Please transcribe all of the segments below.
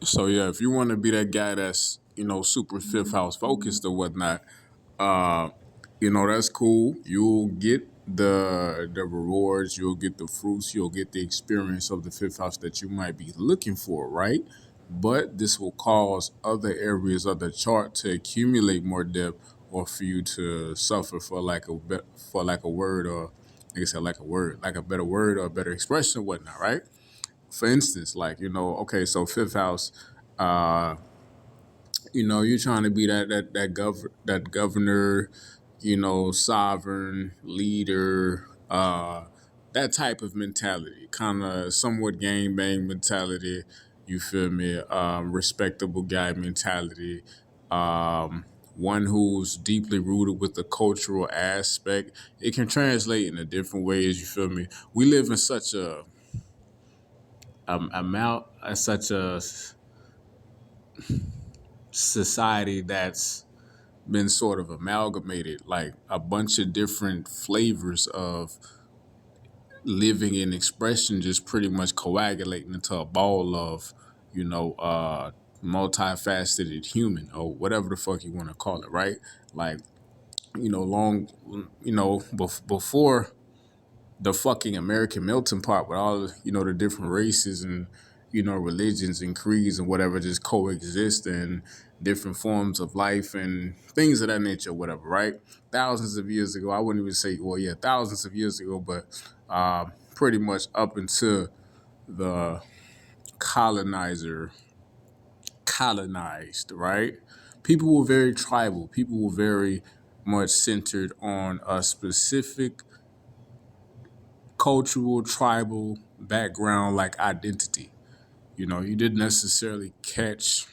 So yeah, if you want to be that guy that's super fifth house focused or whatnot, uh, that's cool. You'll get the rewards, you'll get the fruits, you'll get the experience of the fifth house that you might be looking for, right? But this will cause other areas of the chart to accumulate more depth, or for you to suffer for like a word, or like I said, like a word, like a better word or a better expression or whatnot, right? For instance, like okay, so fifth house, uh, you're trying to be that governor, sovereign leader, that type of mentality, kind of somewhat gang bang mentality. You feel me? Respectable guy mentality. One who's deeply rooted with the cultural aspect. It can translate in a different ways. You feel me? We live in such such a society that's been sort of amalgamated, like a bunch of different flavors of living and expression just pretty much coagulating into a ball of, multifaceted human, or whatever the fuck you want to call it, right? Like, long, before the fucking American melting pot with all, the different races and, religions and creeds and whatever just coexist and different forms of life and things of that nature, whatever, right? Thousands of years ago, I wouldn't even say, well, yeah, thousands of years ago, but pretty much up until the colonizer colonized, right? People were very tribal. People were very much centered on a specific cultural, tribal background, like identity. You didn't necessarily catch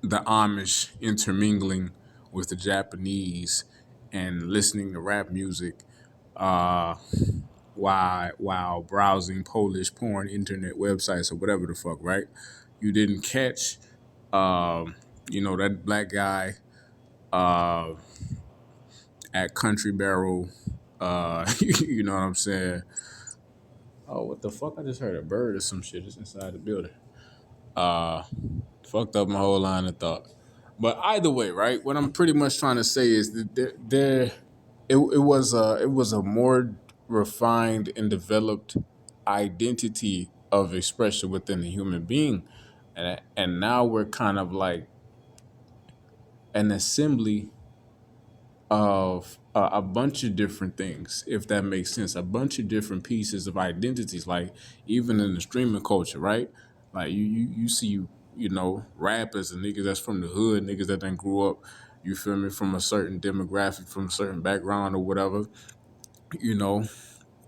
the Amish intermingling with the Japanese and listening to rap music uh, while browsing Polish porn internet websites or whatever the fuck, right? You didn't catch, that black guy uh, at Country Barrel. You know what I'm saying? Oh, what the fuck? I just heard a bird or some shit. It's inside the building. Uh, Fucked up my whole line of thought. But either way, right? What I'm pretty much trying to say is that it was a more refined and developed identity of expression within the human being, and now we're kind of like an assembly of a bunch of different things, if that makes sense. A bunch of different pieces of identities, like even in the streaming culture, right? Like you see rappers and niggas that's from the hood, niggas that then grew up, you feel me, from a certain demographic, from a certain background or whatever, you know,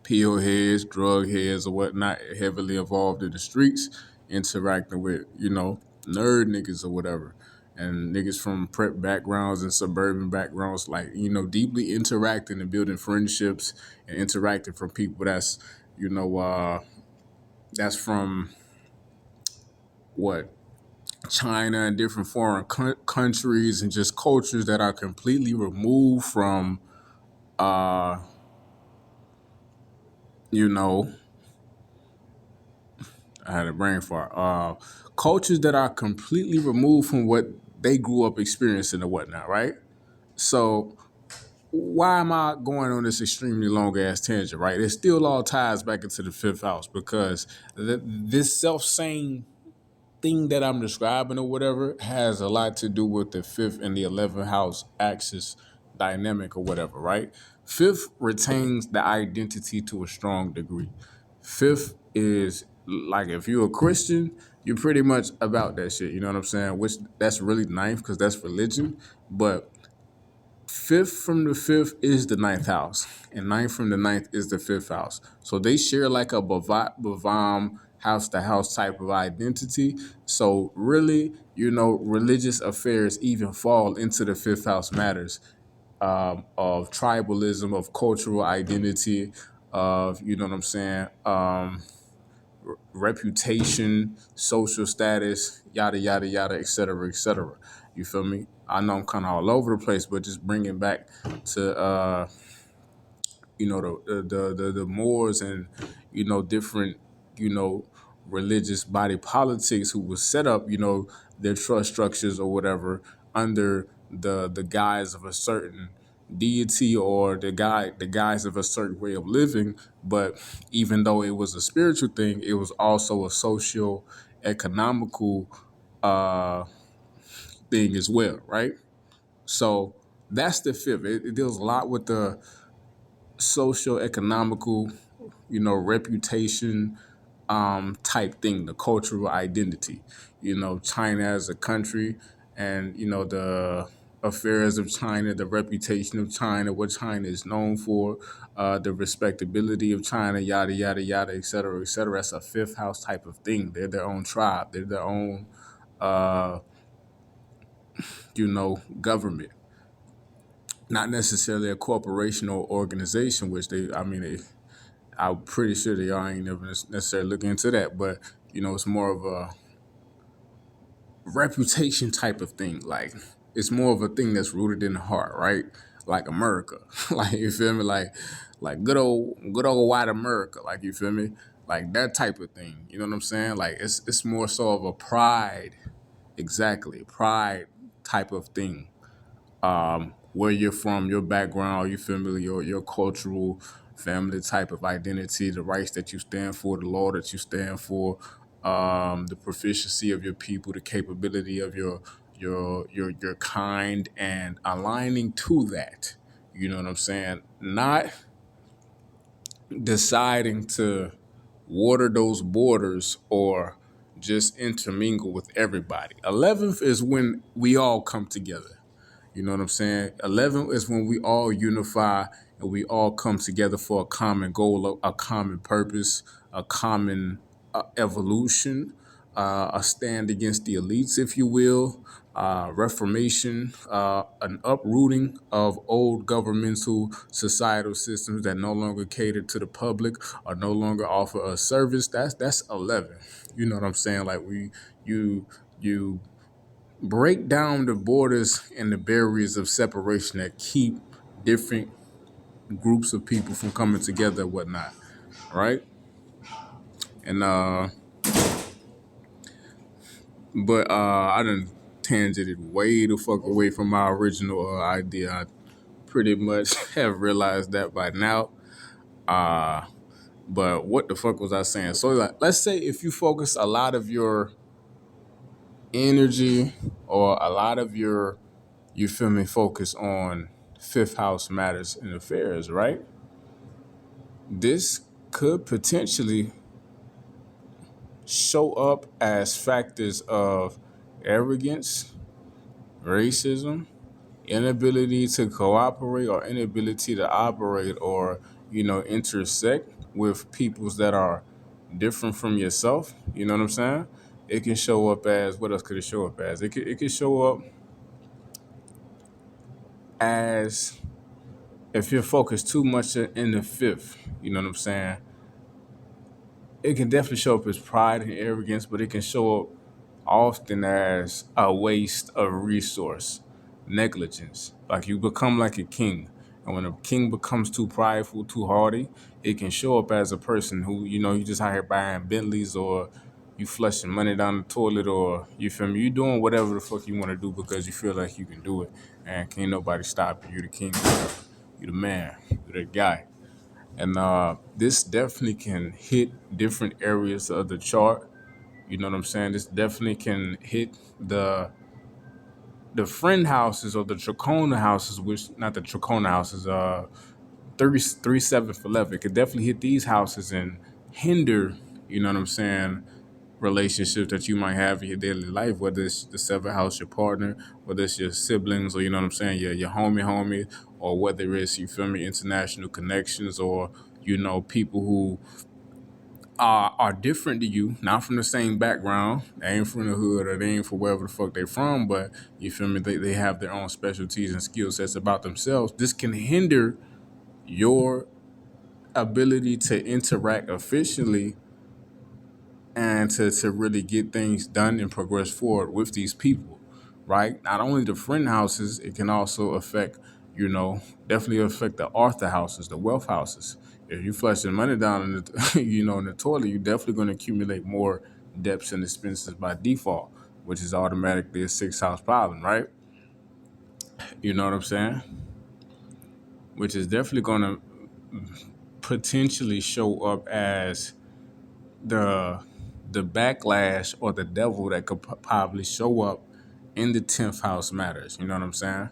pill heads, drug heads, or whatnot, heavily involved in the streets, interacting with, nerd niggas or whatever. And niggas from prep backgrounds and suburban backgrounds, like, deeply interacting and building friendships and interacting from people that's from what? China and different foreign countries and just cultures that are completely removed from, uh, you know, I had a brain fart. Cultures that are completely removed from what they grew up experiencing or whatnot, right? So why am I going on this extremely long ass tangent, right? It still all ties back into the fifth house, because this self same thing that I'm describing or whatever has a lot to do with the fifth and the 11th house axis dynamic or whatever, right? Fifth retains the identity to a strong degree. Fifth is like, if you're a Christian, you're pretty much about that shit. You know what I'm saying? Which that's really ninth, because that's religion. But fifth from the fifth is the ninth house, and ninth from the ninth is the fifth house. So they share like a Bavam house to house type of identity. So really, religious affairs even fall into the fifth house matters, of tribalism, of cultural identity, of, you know what I'm saying, reputation, social status, yada yada yada, et cetera, et cetera. You feel me? I know I'm kind of all over the place, but just bringing back to the Moors and different, you know religious body politics who was set up, their trust structures or whatever under the guise of a certain deity or the guise of a certain way of living. But even though it was a spiritual thing, it was also a social economical uh, thing as well, right? So that's the fifth. It deals a lot with the social economical, reputation type thing, the cultural identity. China as a country, and the affairs of China, the reputation of China, what China is known for, the respectability of China, yada yada yada, et cetera, et cetera. That's a fifth house type of thing. They're their own tribe. They're their own, government. Not necessarily a corporation or organization, which I'm pretty sure they are. I ain't never necessarily looking into that, but it's more of a reputation type of thing. Like it's more of a thing that's rooted in the heart, right? Like America, like you feel me? Like good old white America, like you feel me? Like that type of thing. You know what I'm saying? Like it's more so of a pride, exactly, pride type of thing. Where you're from, your background, you feel me, your cultural family type of identity, the rights that you stand for, the law that you stand for, the proficiency of your people, the capability of your kind, and aligning to that. You know what I'm saying? Not deciding to water those borders or just intermingle with everybody. 11th is when we all come together. You know what I'm saying? 11 is when we all unify and we all come together for a common goal, a common purpose, a common evolution, a stand against the elites, if you will, reformation, an uprooting of old governmental societal systems that no longer cater to the public or no longer offer a service. That's 11. You know what I'm saying? Like you break down the borders and the barriers of separation that keep different groups of people from coming together and whatnot, right? And I done tangented way the fuck away from my original idea. I pretty much have realized that by now. But what the fuck was I saying? So like, let's say if you focus a lot of your energy or a lot of your, you feel me, focus on fifth house matters and affairs, right? This could potentially show up as factors of arrogance, racism, inability to cooperate or inability to operate or, intersect with peoples that are different from yourself. You know what I'm saying? It can show up as, what else could it show up as? It could show up as if you're focused too much in the fifth. You know what I'm saying? It can definitely show up as pride and arrogance, but it can show up often as a waste of resource, negligence. Like you become like a king. And when a king becomes too prideful, too haughty, it can show up as a person who, you just out here buying Bentleys or you flushing money down the toilet or, you feel me, you doing whatever the fuck you want to do because you feel like you can do it. And can't nobody stop you. You the king, you the man, you the guy. And this definitely can hit different areas of the chart. You know what I'm saying? This definitely can hit the friend houses or the Trachona houses, which not the Trachona houses, 37th 11. It could definitely hit these houses and hinder, you know what I'm saying, relationships that you might have in your daily life, whether it's the seventh house, your partner, whether it's your siblings, or you know what I'm saying, your homie, or whether it's, you feel me, international connections, or people who are different to you, not from the same background. They ain't from the hood or they ain't from wherever the fuck they from, but you feel me, they have their own specialties and skill sets about themselves. This can hinder your ability to interact efficiently and to really get things done and progress forward with these people, right? Not only the friend houses, it can also affect definitely affect the Arthur houses, the wealth houses. If you flushing money down in the, in the toilet, you're definitely going to accumulate more debts and expenses by default, which is automatically a sixth house problem, right? You know what I'm saying? Which is definitely going to potentially show up as the the backlash or the devil that could probably show up in the 10th house matters. You know what I'm saying?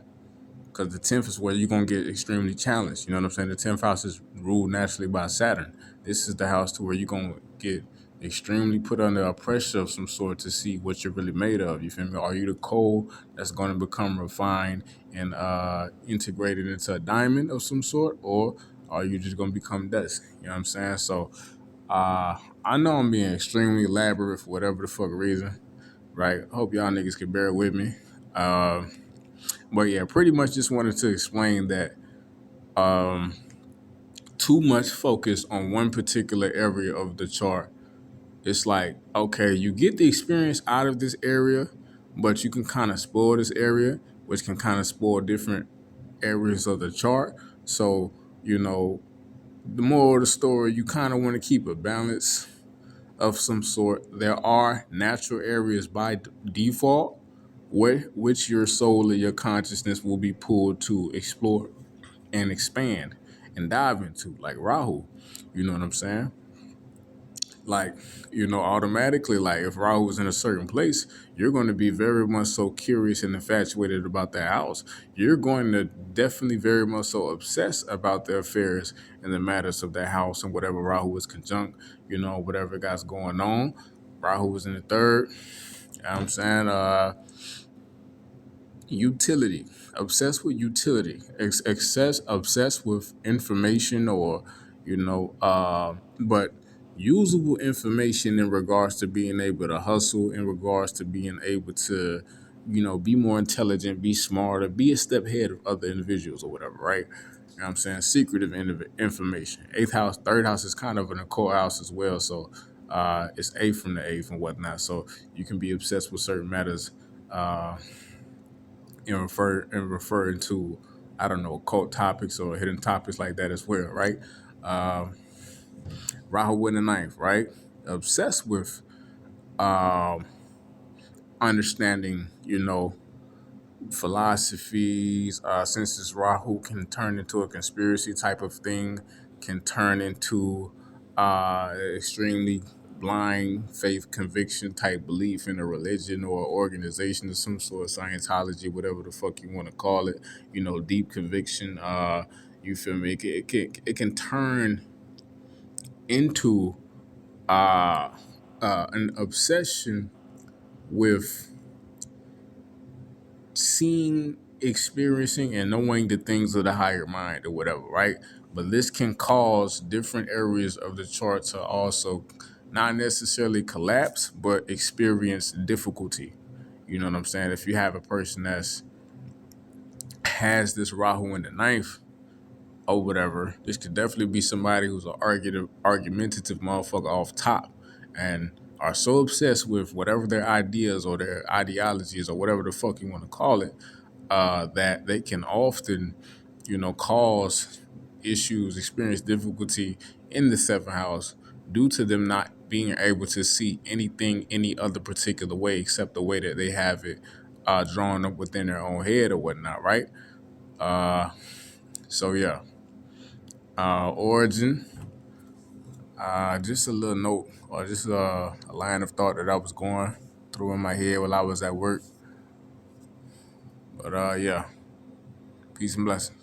Because the 10th is where you're going to get extremely challenged. You know what I'm saying? The 10th house is ruled naturally by Saturn. This is the house to where you're going to get extremely put under a pressure of some sort to see what you're really made of. You feel me? Are you the coal that's going to become refined and integrated into a diamond of some sort? Or are you just going to become dust? You know what I'm saying? So I know I'm being extremely elaborate for whatever the fuck reason, right? Hope y'all niggas can bear with me. But yeah, pretty much just wanted to explain that too much focus on one particular area of the chart. It's like, okay, you get the experience out of this area, but you can kind of spoil this area, which can kind of spoil different areas of the chart. So, the moral of the story, you kind of want to keep a balance of some sort. There are natural areas by default which your soul and your consciousness will be pulled to explore and expand and dive into, like Rahu. You know what I'm saying? Like, automatically, like if Rahu is in a certain place, you're going to be very much so curious and infatuated about that house. You're going to definitely very much so obsess about the affairs and the matters of that house and whatever Rahu is conjunct, whatever guy's going on. Rahu was in the third. You know what I'm saying? Utility, obsessed with utility, obsessed with information, or but usable information in regards to being able to hustle, in regards to being able to be more intelligent, be smarter, be a step ahead of other individuals or whatever, right? You know what I'm saying? Secretive information. Eighth house, third house is kind of an occult house as well, so it's eighth from the eighth and whatnot, so you can be obsessed with certain matters referring to, I don't know, occult topics or hidden topics like that as well, right? Rahu in the ninth, right? Obsessed with understanding, philosophies. Since this Rahu can turn into a conspiracy type of thing, can turn into extremely blind faith conviction type belief in a religion or organization of some sort, Scientology, whatever the fuck you want to call it, deep conviction. You feel me? It can turn into an obsession with seeing, experiencing, and knowing the things of the higher mind or whatever, right? But this can cause different areas of the chart to also not necessarily collapse, but experience difficulty. You know what I'm saying? If you have a person has this Rahu in the ninth or whatever, this could definitely be somebody who's an argumentative motherfucker off top and are so obsessed with whatever their ideas or their ideologies or whatever the fuck you want to call it, that they can often, cause issues, experience difficulty in the seventh house due to them not being able to see anything any other particular way except the way that they have it drawn up within their own head or whatnot, right? So yeah. Origin, just a little note or just a line of thought that I was going through in my head while I was at work. But yeah, peace and blessings.